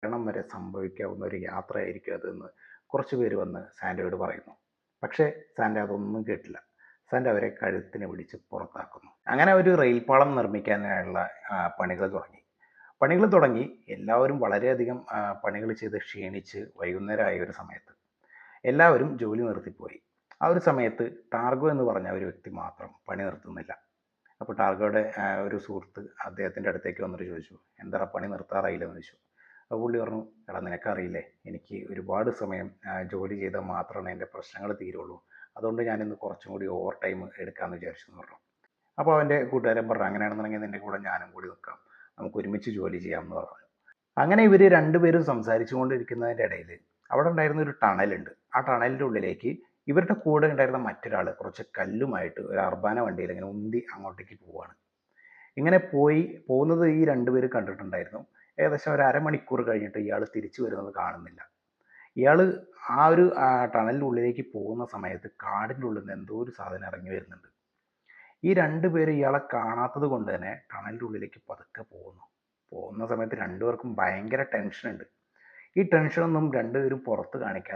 മരണം വരെ സംഭവിക്കാവുന്ന ഒരു യാത്രയായിരിക്കും അതെന്ന് കുറച്ച് പേര് വന്ന് സാൻഡയോട് പറയുന്നു. പക്ഷേ സാൻഡ അതൊന്നും കേട്ടില്ല. സാൻഡ അവരെ കഴുത്തിന് പിടിച്ച് പുറത്താക്കുന്നു. അങ്ങനെ ഒരു റെയിൽ പാളം നിർമ്മിക്കാനുള്ള പണികൾ തുടങ്ങി. പണികൾ തുടങ്ങി എല്ലാവരും വളരെയധികം പണികൾ ചെയ്ത് ക്ഷീണിച്ച് വൈകുന്നേരമായ ഒരു സമയത്ത് എല്ലാവരും ജോലി നിർത്തിപ്പോയി. ആ ഒരു സമയത്ത് ടാർഗോ എന്ന് പറഞ്ഞ ഒരു വ്യക്തി മാത്രം പണി നിർത്തുന്നില്ല. അപ്പോൾ ടാർഗോയുടെ ഒരു സുഹൃത്ത് അദ്ദേഹത്തിൻ്റെ അടുത്തേക്ക് വന്നിട്ട് ചോദിച്ചു, എന്താ പണി നിർത്താറായില്ലെന്ന് ചോദിച്ചു. അപ്പോൾ പുള്ളി പറഞ്ഞു, എടാ നിനക്കറിയില്ലേ, എനിക്ക് ഒരുപാട് സമയം ജോലി ചെയ്താൽ മാത്രമേ എൻ്റെ പ്രശ്നങ്ങൾ തീരുള്ളൂ. അതുകൊണ്ട് ഞാനിന്ന് കുറച്ചും കൂടി ഓവർ ടൈം എടുക്കാമെന്ന് വിചാരിച്ചു എന്ന് പറഞ്ഞു. അപ്പോൾ അവൻ്റെ കൂട്ടുകാരൻ പറഞ്ഞു, അങ്ങനെയാണെന്നുണ്ടെങ്കിൽ നിൻ്റെ കൂടെ ഞാനും കൂടി നിൽക്കാം, നമുക്ക് ഒരുമിച്ച് ജോലി ചെയ്യാമെന്ന് പറഞ്ഞു. അങ്ങനെ ഇവർ രണ്ടുപേരും സംസാരിച്ചു കൊണ്ടിരിക്കുന്നതിൻ്റെ ഇടയിൽ അവിടെ ഉണ്ടായിരുന്ന ഒരു ടണലുണ്ട്. ആ ടണലിൻ്റെ ഉള്ളിലേക്ക് ഇവരുടെ കൂടെ ഉണ്ടായിരുന്ന മറ്റൊരാൾ കുറച്ച് കല്ലുമായിട്ട് ഒരു അർബാന വണ്ടിയിൽ ഇങ്ങനെ ഉന്തി അങ്ങോട്ടേക്ക് പോവുകയാണ്. ഇങ്ങനെ പോകുന്നത് ഈ രണ്ടുപേര് കണ്ടിട്ടുണ്ടായിരുന്നു. ഏകദേശം ഒരു അരമണിക്കൂർ കഴിഞ്ഞിട്ട് ഇയാൾ തിരിച്ചു വരുന്നത് കാണുന്നില്ല. ഇയാൾ ആ ഒരു ടണലിൻ്റെ ഉള്ളിലേക്ക് പോകുന്ന സമയത്ത് കാടിൻ്റെ ഉള്ളിൽ നിന്ന് എന്തോ ഒരു സാധനം ഇറങ്ങി വരുന്നുണ്ട്. ഈ രണ്ടുപേരും ഇയാളെ കാണാത്തത് കൊണ്ട് തന്നെ ടണലിൻ്റെ ഉള്ളിലേക്ക് പതുക്കെ പോകുന്ന സമയത്ത് രണ്ടുപേർക്കും ഭയങ്കര ടെൻഷനുണ്ട്. ഈ ടെൻഷനൊന്നും രണ്ടുപേരും പുറത്ത് കാണിക്കാതെ